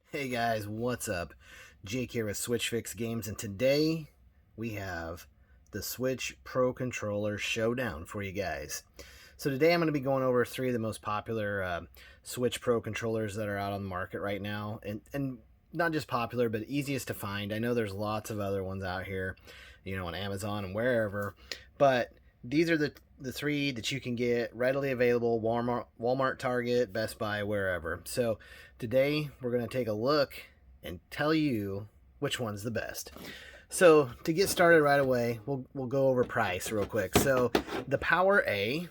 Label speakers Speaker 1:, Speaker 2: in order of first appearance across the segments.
Speaker 1: Hey guys, what's up? Jake here with Switch Fix Games, and today we have the Switch Pro Controller Showdown for you guys. So today I'm going to be going over three of the most popular Switch Pro controllers that are out on the market right now, and not just popular, but easiest to find. I know there's lots of other ones out here, on Amazon and wherever, but these are the three that you can get readily available: Walmart, Target, Best Buy, wherever. So today we're going to take a look and tell you which one's the best. So to get started right away, we'll go over price real quick. So the PowerA,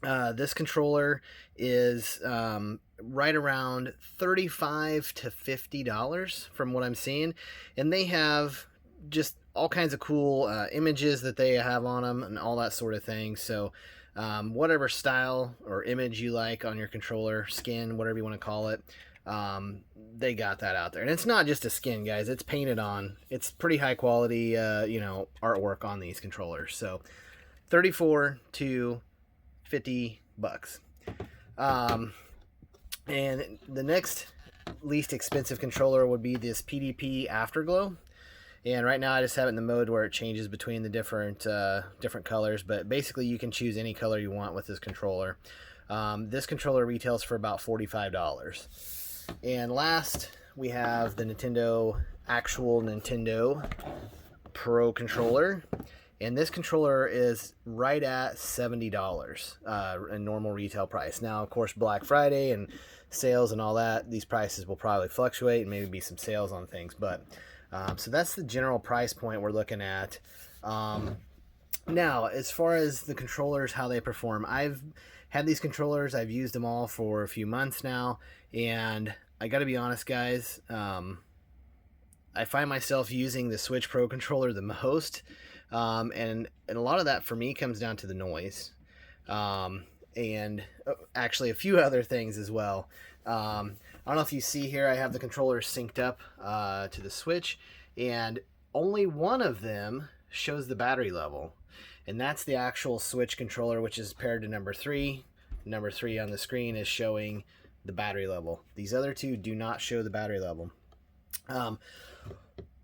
Speaker 1: this controller is right around $35 to $50 from what I'm seeing, and they have just all kinds of cool images that they have on them and all that sort of thing. So whatever style or image you like on your controller, skin, whatever you want to call it, they got that out there. And it's not just a skin, guys. It's painted on. It's pretty high quality, artwork on these controllers. So 34 to 50 bucks. And the next least expensive controller would be this PDP Afterglow. And right now I just have it in the mode where it changes between the different colors, but basically you can choose any color you want with this controller. This controller retails for about $45. And last, we have the actual Nintendo Pro controller. And this controller is right at $70 in normal retail price. Now, of course, Black Friday and sales and all that, these prices will probably fluctuate and maybe be some sales on things. But so that's the general price point we're looking at. Now, as far as the controllers, how they perform, I've had these controllers. I've used them all for a few months now. And I got to be honest, guys, I find myself using the Switch Pro controller the most. And a lot of that for me comes down to the noise, and actually a few other things as well. I don't know if you see here, I have the controller synced up to the Switch, and only one of them shows the battery level, and that's the actual Switch controller, which is paired to number 3. Number 3 on the screen is showing the battery level. These other two do not show the battery level.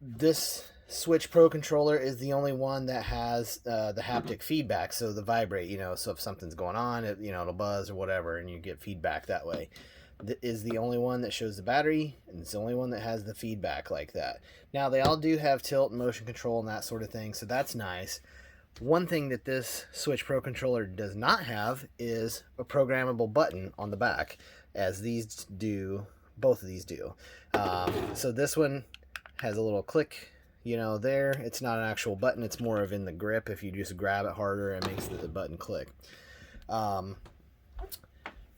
Speaker 1: This Switch Pro controller is the only one that has the haptic feedback, so the vibrate, so if something's going on, it'll buzz or whatever, and you get feedback that way. That is the only one that shows the battery, and it's the only one that has the feedback like that. Now, they all do have tilt and motion control and that sort of thing, so that's nice. One thing that this Switch Pro controller does not have is a programmable button on the back, as these do, both of these do. So this one has a little click, there. It's not an actual button. It's more of in the grip. If you just grab it harder, it makes the button click.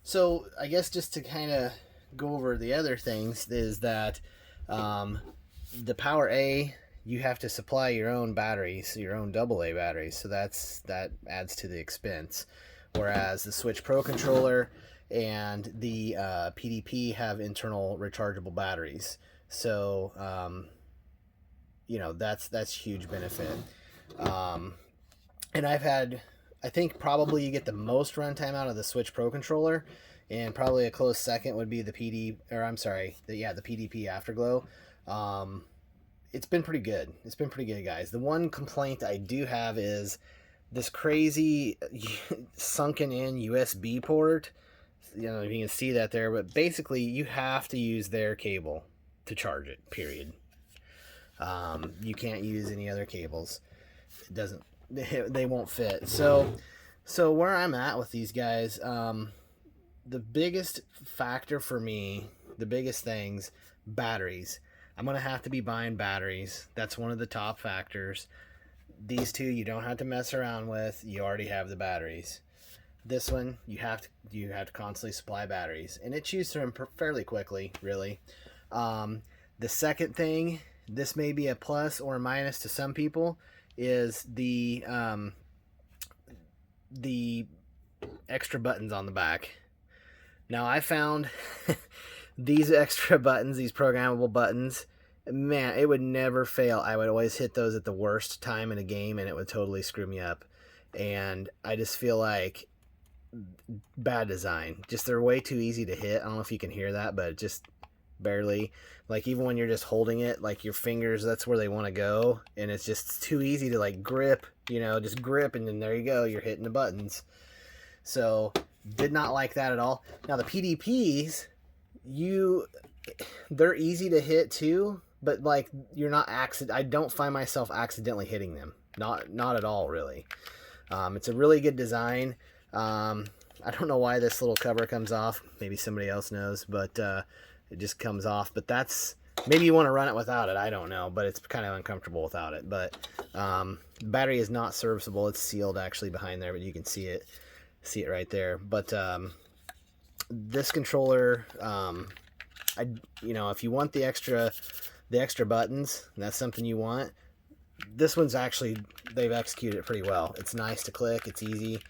Speaker 1: So I guess just to kind of go over the other things is that the PowerA, you have to supply your own batteries, your own AA batteries. So that adds to the expense. Whereas the Switch Pro controller and the PDP have internal rechargeable batteries. So that's huge benefit. And I think probably you get the most runtime out of the Switch Pro controller, and probably a close second would be the PDP Afterglow. It's been pretty good. It's been pretty good, guys. The one complaint I do have is this crazy sunken in USB port. You can see that there, but basically you have to use their cable to charge it, period. You can't use any other cables. They won't fit. So where I'm at with these guys, the biggest factor for me, the biggest things, batteries. I'm going to have to be buying batteries. That's one of the top factors. These two you don't have to mess around with. You already have the batteries. This one you have to constantly supply batteries, and it chews through them fairly quickly, really. The second thing, this may be a plus or a minus to some people, is the extra buttons on the back. Now, I found these extra buttons, these programmable buttons, man, it would never fail. I would always hit those at the worst time in a game, and it would totally screw me up. And I just feel like bad design. Just they're way too easy to hit. I don't know if you can hear that, but just barely. Like even when you're just holding it, like your fingers, that's where they want to go, and it's just too easy to like grip, you know, just grip, and then there you go, you're hitting the buttons. So did not like that at all. Now the PDPs, they're easy to hit too, but like you're not I don't find myself accidentally hitting them. Not at all, really. It's a really good design. I don't know why this little cover comes off. Maybe somebody else knows, but it just comes off. But that's, maybe you want to run it without it. I don't know, but it's kind of uncomfortable without it. But battery is not serviceable. It's sealed actually behind there, but you can see it right there. But this controller, if you want the extra buttons, and that's something you want, this one's actually, they've executed it pretty well. It's nice to click, it's easy,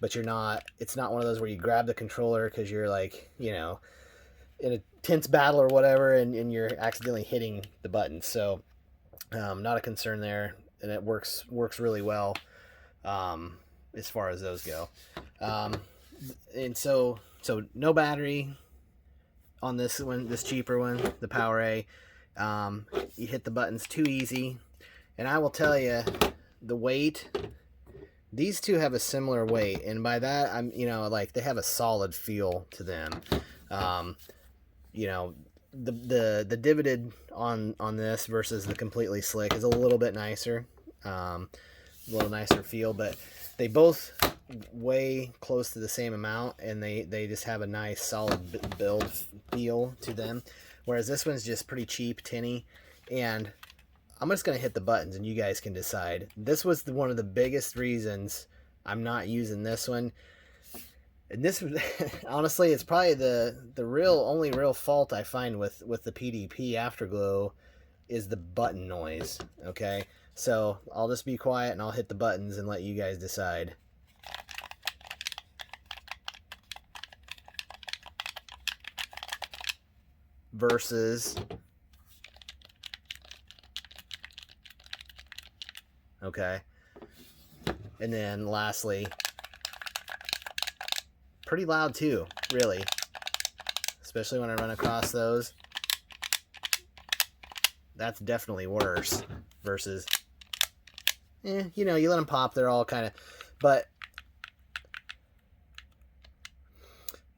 Speaker 1: but it's not one of those where you grab the controller because you're like, you know, in a tense battle or whatever, and you're accidentally hitting the buttons. So not a concern there, and it works really well as far as those go. And so no battery on this one, this cheaper one, the PowerA. You hit the buttons too easy. And I will tell you, the weight, these two have a similar weight, and by that I'm, like they have a solid feel to them. The divoted on this versus the completely slick is a little bit nicer, a little nicer feel, but they both weigh close to the same amount, and they just have a nice solid build feel to them, whereas this one's just pretty cheap, tinny. And I'm just going to hit the buttons and you guys can decide. This was one of the biggest reasons I'm not using this one. And this, honestly, it's probably the only real fault I find with the PDP Afterglow is the button noise. Okay, so I'll just be quiet and I'll hit the buttons and let you guys decide. Versus, okay, and then lastly, pretty loud too, really, especially when I run across those. That's definitely worse. Versus, you let them pop, they're all kind of, but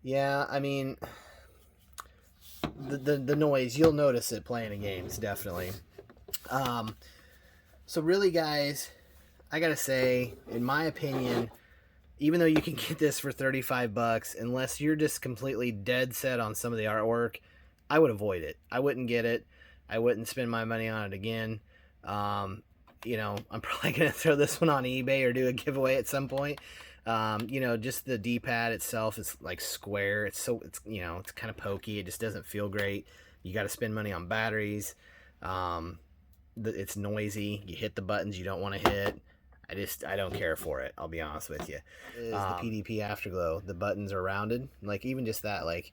Speaker 1: yeah, I mean, the noise, you'll notice it playing in games, definitely. So really, guys, I gotta say, in my opinion, even though you can get this for $35, unless you're just completely dead set on some of the artwork, I would avoid it. I wouldn't get it. I wouldn't spend my money on it again. I'm probably gonna throw this one on eBay or do a giveaway at some point. Just the D-pad itself is like square. It's kind of pokey. It just doesn't feel great. You got to spend money on batteries. It's noisy. You hit the buttons you don't want to hit. I don't care for it. I'll be honest with you. Is the PDP Afterglow. The buttons are rounded. Like even just that, like,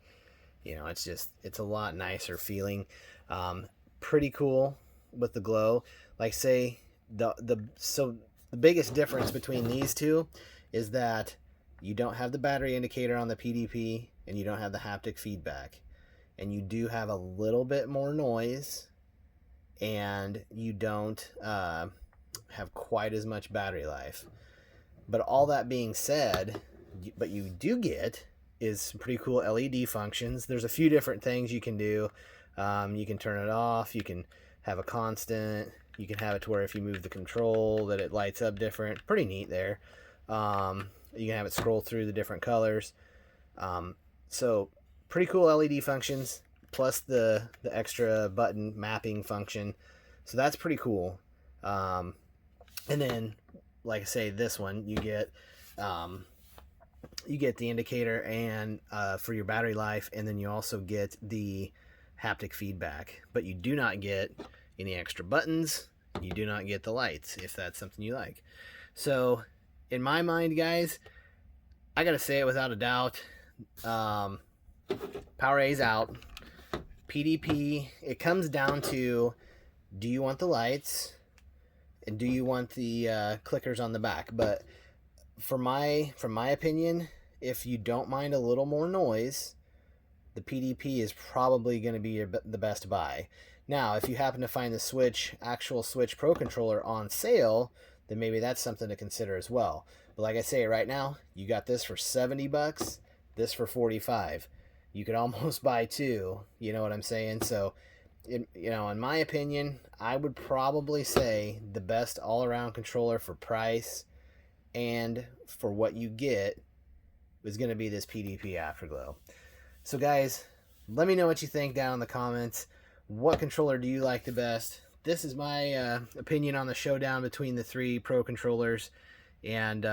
Speaker 1: it's a lot nicer feeling. Pretty cool with the glow. Like say the biggest difference between these two is that you don't have the battery indicator on the PDP and you don't have the haptic feedback, and you do have a little bit more noise, and you don't have quite as much battery life. But all that being said, what you do get is some pretty cool LED functions. There's a few different things you can do. You can turn it off, you can have a constant, you can have it to where if you move the control that it lights up different. Pretty neat there. You can have it scroll through the different colors. So pretty cool LED functions, plus the extra button mapping function. So that's pretty cool. And then, like I say, this one you get the indicator and for your battery life, and then you also get the haptic feedback, but you do not get any extra buttons. You do not get the lights, if that's something you like. So in my mind, guys, I gotta say it without a doubt, PowerA's out. PDP, it comes down to, do you want the lights and do you want the clickers on the back? But from my opinion, if you don't mind a little more noise, the PDP is probably going to be the best buy. Now, if you happen to find the actual Switch Pro controller on sale, then maybe that's something to consider as well. But like I say, right now, you got this for 70 bucks, this for 45. You could almost buy two, you know what I'm saying? So, in my opinion, I would probably say the best all-around controller for price and for what you get is going to be this PDP Afterglow. So guys, let me know what you think down in the comments. What controller do you like the best? This is my opinion on the showdown between the three Pro controllers. And,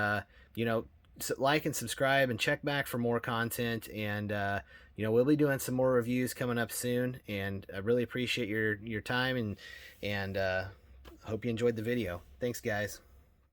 Speaker 1: like and subscribe and check back for more content. And, we'll be doing some more reviews coming up soon. And I really appreciate your time and hope you enjoyed the video. Thanks, guys.